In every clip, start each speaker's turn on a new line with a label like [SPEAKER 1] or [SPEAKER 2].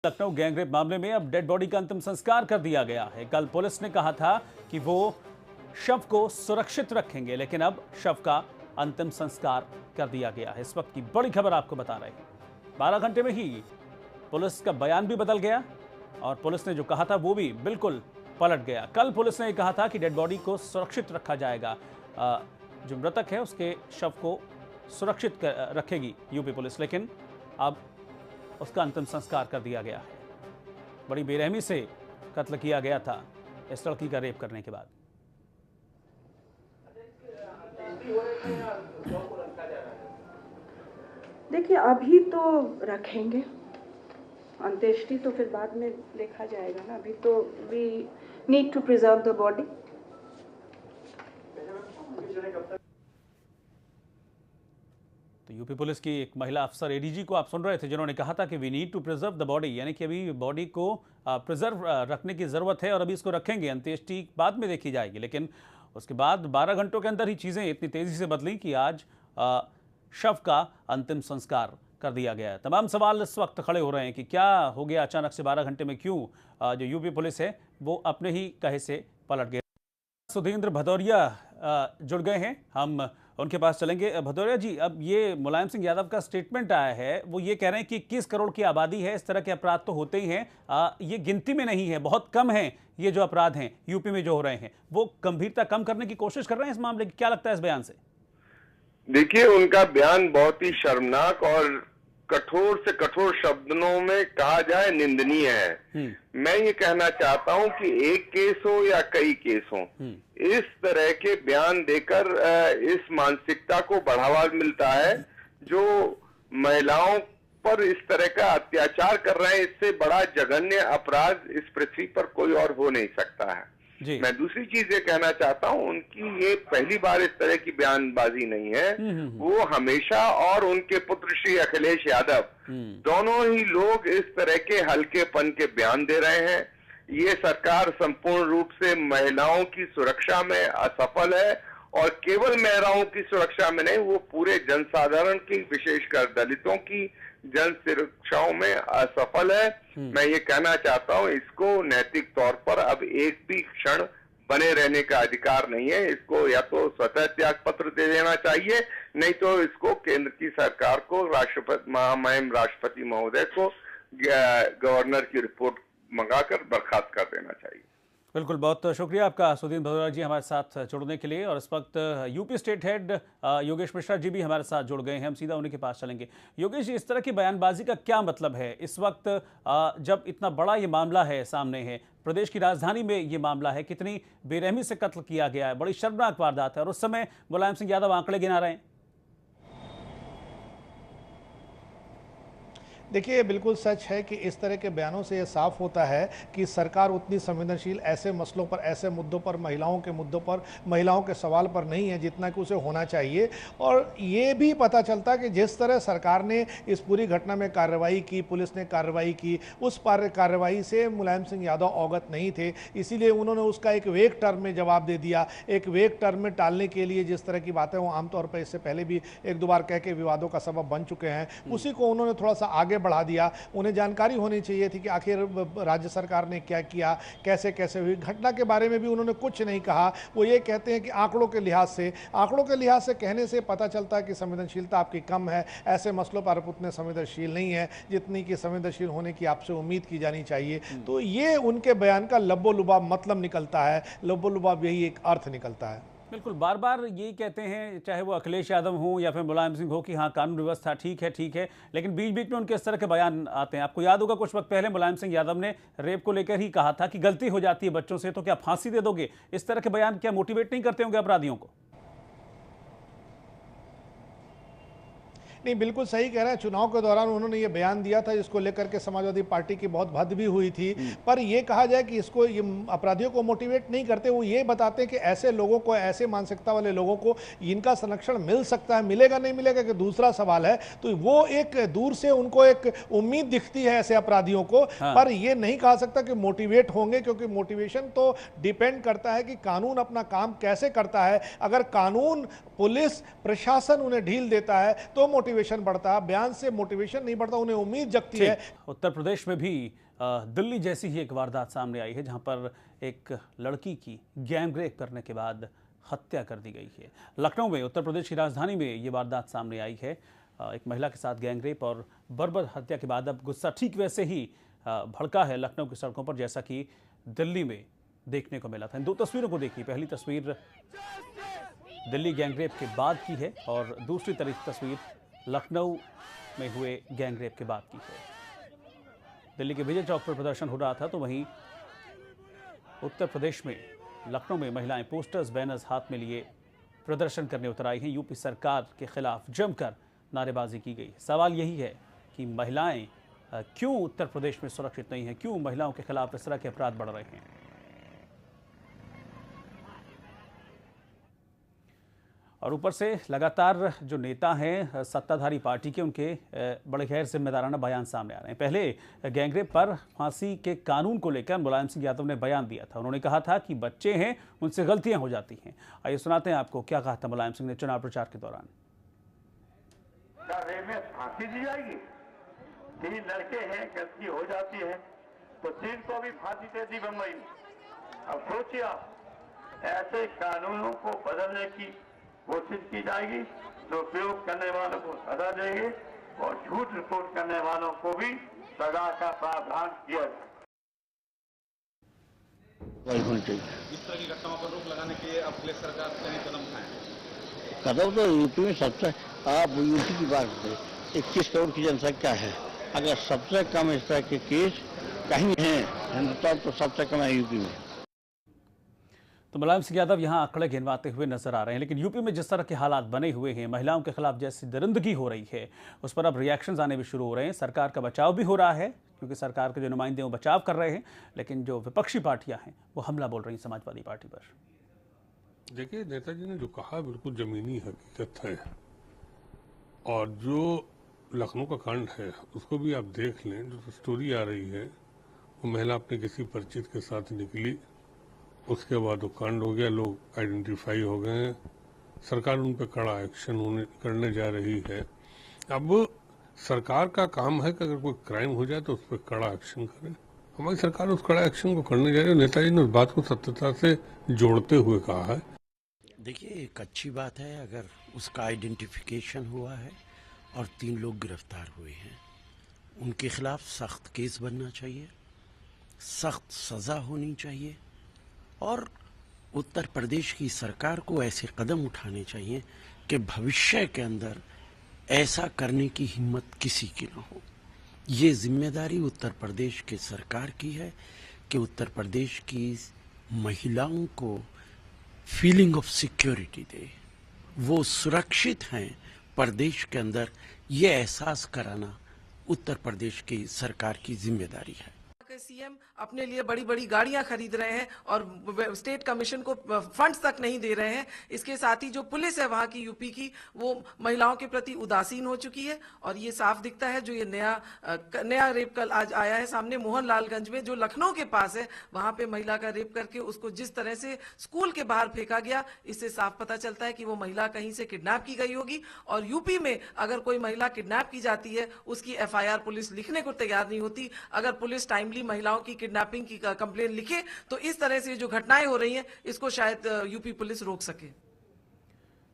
[SPEAKER 1] Lucknow gangrape मामले में अब डेड बॉडी का अंतिम संस्कार कर दिया गया है। कल पुलिस ने कहा था कि वो शव को सुरक्षित रखेंगे, लेकिन अब शव का अंतिम संस्कार कर दिया गया है। इस वक्त की बड़ी खबर आपको बता रहे हैं। 12 घंटे में ही पुलिस का बयान भी बदल गया और पुलिस ने जो कहा था वो भी बिल्कुल पलट गया। कल पुलिस ने कहा था कि डेड बॉडी को सुरक्षित रखा जाएगा, जो मृतक है उसके शव को सुरक्षित रखेगी यूपी पुलिस, लेकिन अब उसका अंतिम संस्कार कर दिया गया है। बड़ी बेरहमी से कत्ल किया गया था इस लड़की का रेप करने के बाद।
[SPEAKER 2] देखिए, अभी तो रखेंगे, अंत्येष्टि तो फिर बाद में देखा जाएगा ना। अभी तो we need to preserve the body.
[SPEAKER 1] तो यूपी पुलिस की एक महिला अफसर एडीजी को आप सुन रहे थे, जिन्होंने कहा था कि we need to preserve the body, यानी कि अभी बॉडी को प्रिजर्व रखने की जरूरत है और अभी इसको रखेंगे, अंत्येष्टि बाद में देखी जाएगी। लेकिन उसके बाद 12 घंटों के अंदर ही चीजें इतनी तेजी से बदली कि आज शव का अंतिम संस्कार कर दिया गया है। तमाम सवाल इस वक्त खड़े हो रहे हैं कि क्या हो गया अचानक से 12 घंटे में, क्यों जो यूपी पुलिस है वो अपने ही कहे से पलट गए। सुधींद्र भदौरिया जुड़ गए हैं, हम उनके पास चलेंगे। भदौरिया जी, अब ये मुलायम सिंह यादव का स्टेटमेंट आया है, वो ये कह रहे हैं कि 21 करोड़ की आबादी है, इस तरह के अपराध तो होते ही हैं, ये गिनती में नहीं है, बहुत कम है ये जो अपराध हैं यूपी में जो हो रहे हैं। वो गंभीरता कम करने की कोशिश कर रहे हैं इस मामले की, क्या लगता है इस बयान से?
[SPEAKER 3] देखिए, उनका बयान बहुत ही शर्मनाक और कठोर से कठोर शब्दों में कहा जाए निंदनीय है। मैं ये कहना चाहता हूं कि एक केस हो या कई केस हो, इस तरह के बयान देकर इस मानसिकता को बढ़ावा मिलता है जो महिलाओं पर इस तरह का अत्याचार कर रहे हैं। इससे बड़ा जघन्य अपराध इस पृथ्वी पर कोई और हो नहीं सकता है। मैं दूसरी चीज ये कहना चाहता हूं, उनकी ये पहली बार इस तरह की बयानबाजी नहीं है। वो हमेशा, और उनके पुत्र श्री अखिलेश यादव, दोनों ही लोग इस तरह के हल्केपन के बयान दे रहे हैं। ये सरकार संपूर्ण रूप से महिलाओं की सुरक्षा में असफल है, और केवल महिलाओं की सुरक्षा में नहीं, वो पूरे जनसाधारण की, विशेषकर दलितों की जन सुरक्षाओं में असफल है। मैं ये कहना चाहता हूं, इसको नैतिक तौर पर अब एक भी क्षण बने रहने का अधिकार नहीं है। इसको या तो स्वतः त्याग पत्र दे देना चाहिए, नहीं तो इसको केंद्र की सरकार को, राष्ट्रपति, महामहिम राष्ट्रपति महोदय को गवर्नर की रिपोर्ट मंगाकर बर्खास्त कर देना चाहिए।
[SPEAKER 1] बिल्कुल, बहुत शुक्रिया आपका सुधींद्र भदौरिया जी हमारे साथ जुड़ने के लिए। और इस वक्त UP state head Yogesh Mishra ji भी हमारे साथ जुड़ गए हैं, हम सीधा उन्हीं के पास चलेंगे। योगेश जी, इस तरह की बयानबाजी का क्या मतलब है इस वक्त, जब इतना बड़ा ये मामला है, सामने है, प्रदेश की राजधानी में ये मामला है, कितनी बेरहमी से कत्ल किया गया है, बड़ी शर्मनाक वारदात है, और उस समय मुलायम सिंह यादव आंकड़े गिना रहे हैं।
[SPEAKER 4] देखिए, बिल्कुल सच है कि इस तरह के बयानों से ये साफ होता है कि सरकार उतनी संवेदनशील ऐसे मसलों पर, ऐसे मुद्दों पर, महिलाओं के मुद्दों पर, महिलाओं के सवाल पर नहीं है जितना कि उसे होना चाहिए। और ये भी पता चलता कि जिस तरह सरकार ने इस पूरी घटना में कार्रवाई की, पुलिस ने कार्रवाई की, उस कार्रवाई से मुलायम सिंह यादव अवगत नहीं थे, इसीलिए उन्होंने उसका एक वेग टर्म में जवाब दे दिया। एक वेग टर्म में टालने के लिए जिस तरह की बातें वो आमतौर पर इससे पहले भी एक दो बार कह के विवादों का सबब बन चुके हैं, उसी को उन्होंने थोड़ा सा आगे बढ़ा दिया। उन्हें जानकारी होनी चाहिए थी कि आखिर राज्य सरकार ने क्या किया, कैसे कैसे हुई। घटना के बारे में भी उन्होंने कुछ नहीं कहा। वो ये कहते हैं कि आंकड़ों के लिहाज से कहने से पता चलता है कि संवेदनशीलता आपकी कम है, ऐसे मसलों पर आप उतने संवेदनशील नहीं है जितनी कि संवेदनशील होने की आपसे उम्मीद की जानी चाहिए। तो ये उनके बयान का लब्बो-लुबाब मतलब निकलता है, लब्बो-लुबाब यही एक अर्थ निकलता है।
[SPEAKER 1] बिल्कुल, बार बार यही कहते हैं, चाहे वो अखिलेश यादव हो या फिर मुलायम सिंह हो, कि हाँ कानून व्यवस्था ठीक है, लेकिन बीच बीच में उनके इस तरह के बयान आते हैं। आपको याद होगा कुछ वक्त पहले मुलायम सिंह यादव ने रेप को लेकर ही कहा था कि गलती हो जाती है बच्चों से तो क्या फांसी दे दोगे। इस तरह के बयान क्या मोटिवेट नहीं करते होंगे अपराधियों को?
[SPEAKER 4] नहीं, बिल्कुल सही कह रहे हैं। चुनाव के दौरान उन्होंने ये बयान दिया था, जिसको लेकर के समाजवादी पार्टी की बहुत भद्द भी हुई थी। पर ये कहा जाए कि इसको, ये अपराधियों को मोटिवेट नहीं करते, वो ये बताते हैं कि ऐसे लोगों को, ऐसे मानसिकता वाले लोगों को इनका संरक्षण मिल सकता है, मिलेगा नहीं मिलेगा कि दूसरा सवाल है। तो वो एक दूर से उनको एक उम्मीद दिखती है ऐसे अपराधियों को। पर ये नहीं कहा सकता कि मोटिवेट होंगे, क्योंकि मोटिवेशन तो डिपेंड करता है कि कानून अपना काम कैसे करता है। अगर कानून पुलिस प्रशासन उन्हें ढील देता है तो मोटिवेशन बढ़ता है, बयान से मोटिवेशन नहीं बढ़ता, उन्हें उम्मीद जगती है।
[SPEAKER 1] उत्तर प्रदेश में भी दिल्ली जैसी ही एक वारदात सामने आई है जहां पर एक लड़की की गैंग रेप करने के बाद हत्या कर दी गई है। लखनऊ में, उत्तर प्रदेश की राजधानी में ये वारदात सामने आई है। एक महिला के साथ गैंग रेप और बर्बर हत्या के बाद अब गुस्सा ठीक वैसे ही भड़का है लखनऊ की सड़कों पर जैसा कि दिल्ली में देखने को मिला था। इन दो तस्वीरों को देखिए। पहली तस्वीर दिल्ली गैंग रेप के बाद की है और दूसरी तस्वीर लखनऊ में हुए गैंग रेप के बाद की है। दिल्ली के विजय चौक पर प्रदर्शन हो रहा था तो वहीं उत्तर प्रदेश में लखनऊ में महिलाएं पोस्टर्स बैनर्स हाथ में लिए प्रदर्शन करने उतर आई हैं। यूपी सरकार के खिलाफ जमकर नारेबाजी की गई। सवाल यही है कि महिलाएं क्यों उत्तर प्रदेश में सुरक्षित नहीं हैं, क्यों महिलाओं के खिलाफ इस तरह के अपराध बढ़ रहे हैं। और ऊपर से लगातार जो नेता हैं सत्ताधारी पार्टी के, उनके बड़े गैर जिम्मेदाराना बयान सामने आ रहे हैं। पहले गैंगरेप पर फांसी के कानून को लेकर मुलायम सिंह यादव ने बयान दिया था। उन्होंने कहा था कि बच्चे हैं, उनसे गलतियां हो जाती हैं। आइए सुनाते हैं आपको क्या कहा था मुलायम सिंह ने चुनाव प्रचार के दौरान।
[SPEAKER 5] रेप में फांसी दी जाएगी? 3 लड़के हैं, गलती हो जाती है तो 3 को भी फांसी दे दी बम्बई में। अब सोचिए आप, ऐसे कानूनों को बदलने की कोशिश की जाएगी तो उपयोग करने वालों को सजा देंगे और झूठ रिपोर्ट करने वालों को भी सजा का प्रावधान किया जाए।
[SPEAKER 6] इस तरह की घटनाओं पर रोक लगाने के लिए अब पुलिस सरकार कई कदम उठाए।
[SPEAKER 7] कदम तो यूपी में सबसे, आप यूपी की बात करें, 21 करोड़ की जनसंख्या है, अगर सबसे कम इस तरह के केस कहीं हैं हिंदुस्तान तो सबसे कम है यूपी में।
[SPEAKER 1] तो मुलायम सिंह यादव यहां आंकड़े गिनवाते हुए नजर आ रहे हैं, लेकिन यूपी में जिस तरह के हालात बने हुए हैं, महिलाओं के खिलाफ जैसी दरिंदगी हो रही है, उस पर अब रिएक्शंस आने भी शुरू हो रहे हैं। सरकार का बचाव भी हो रहा है क्योंकि सरकार के जो नुमाइंदे वो बचाव कर रहे हैं, लेकिन जो विपक्षी पार्टियां हैं वो हमला बोल रही हैं समाजवादी पार्टी पर।
[SPEAKER 8] देखिए, नेताजी ने जो कहा बिल्कुल जमीनी हकीकत है, और जो लखनऊ का कांड है उसको भी आप देख लें। जो स्टोरी आ रही है वो महिला अपने किसी परिचित के साथ निकली, उसके बाद वो कांड हो गया, लोग आइडेंटिफाई हो गए हैं, सरकार उन पर कड़ा एक्शन करने जा रही है। अब सरकार का काम है कि अगर कोई क्राइम हो जाए तो उस पर कड़ा एक्शन करे। हमारी सरकार उस कड़ा एक्शन को करने जा रही है। नेताजी ने उस बात को सत्यता से जोड़ते हुए कहा है।
[SPEAKER 9] देखिए, एक अच्छी बात है अगर उसका आइडेंटिफिकेशन हुआ है और 3 लोग गिरफ्तार हुए हैं। उनके खिलाफ सख्त केस बनना चाहिए, सख्त सज़ा होनी चाहिए और उत्तर प्रदेश की सरकार को ऐसे कदम उठाने चाहिए कि भविष्य के अंदर ऐसा करने की हिम्मत किसी की न हो। ये जिम्मेदारी उत्तर प्रदेश की सरकार की है कि उत्तर प्रदेश की महिलाओं को फीलिंग ऑफ सिक्योरिटी दे, वो सुरक्षित हैं प्रदेश के अंदर, ये एहसास कराना उत्तर प्रदेश की सरकार की जिम्मेदारी है।
[SPEAKER 10] सीएम अपने लिए बड़ी बड़ी गाड़ियां खरीद रहे हैं और स्टेट कमीशन को फंड्स तक नहीं दे रहे हैं। इसके साथ ही जो पुलिस है वहां की यूपी की, वो महिलाओं के प्रति उदासीन हो चुकी है और ये साफ दिखता है। जो ये नया रेप कल आज आया है सामने मोहनलालगंज में, जो लखनऊ के पास है, वहां पे महिला का रेप करके उसको जिस तरह से स्कूल के बाहर फेंका गया, इससे साफ पता चलता है कि वो महिला कहीं से किडनैप की गई होगी। और यूपी में अगर कोई महिला किडनैप की जाती है, उसकी एफआईआर पुलिस लिखने को तैयार नहीं होती। अगर पुलिस टाइमली महिलाओं की किडनैपिंग की कंप्लेन लिखे तो इस तरह से जो घटनाएं हो रही हैं इसको शायद यूपी पुलिस रोक सके।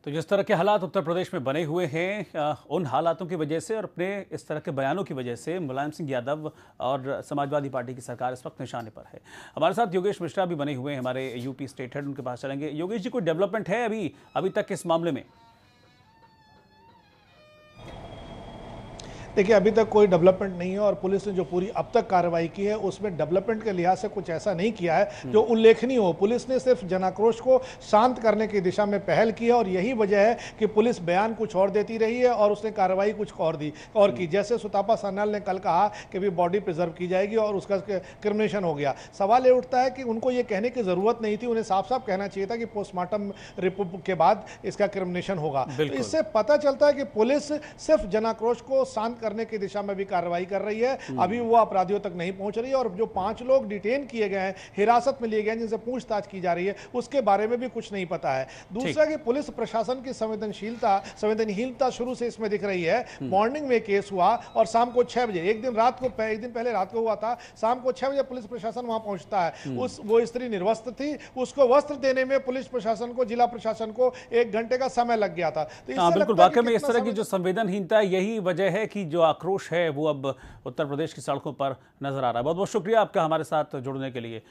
[SPEAKER 1] तो जिस तरह के हालात उत्तर प्रदेश में बने हुए हैं, उन हालातों की वजह से और अपने इस तरह के बयानों की वजह से मुलायम सिंह यादव और समाजवादी पार्टी की सरकार इस वक्त निशाने पर है। हमारे साथ योगेश मिश्रा भी बने हुए हैं, हमारे यूपी स्टेट हेड, उनके पास चलेंगे। योगेश जी, कोई डेवलपमेंट है अभी तक इस मामले में?
[SPEAKER 4] देखिए, अभी तक कोई डेवलपमेंट नहीं है और पुलिस ने जो पूरी अब तक कार्रवाई की है उसमें डेवलपमेंट के लिहाज से कुछ ऐसा नहीं किया है जो उल्लेखनीय हो। पुलिस ने सिर्फ जनाक्रोश को शांत करने की दिशा में पहल की है और यही वजह है कि पुलिस बयान कुछ और देती रही है और उसने कार्रवाई कुछ और की। जैसे सुतापा सान्याल ने कल कहा कि भी बॉडी प्रिजर्व की जाएगी और उसका क्रिमिनेशन हो गया। सवाल ये उठता है कि उनको ये कहने की जरूरत नहीं थी, उन्हें साफ साफ कहना चाहिए था कि पोस्टमार्टम रिपोर्ट के बाद इसका क्रिमिनेशन होगा। तो इससे पता चलता है कि पुलिस सिर्फ जनाक्रोश को शांत करने की दिशा में भी कार्रवाई कर रही है। अभी वो अपराधियों तक नहीं पहुंच रही है और जो 5 लोग डिटेन किए गए हैं, हिरासत में लिए गए हैं, जिनसे पूछताछ की जा रही है, उसके बारे में भी कुछ नहीं पता है। दूसरा कि पुलिस प्रशासन की संवेदनहीनता शुरू से इसमें दिख रही है। मॉर्निंग में केस हुआ और शाम को 6 बजे, एक दिन पहले रात को हुआ था, शाम को 6 बजे पुलिस प्रशासन वहां पहुंचता है। वो स्त्री निर्वस्त्र थी, उसको वस्त्र देने में पुलिस प्रशासन को, जिला प्रशासन को 1 घंटे का समय लग गया था। तो
[SPEAKER 1] बिल्कुल, वाकई में इस तरह की जो संवेदनहीनता है, यही वजह है कि जो आक्रोश है वो अब उत्तर प्रदेश की सड़कों पर नजर आ रहा है। बहुत बहुत शुक्रिया आपका हमारे साथ जुड़ने के लिए।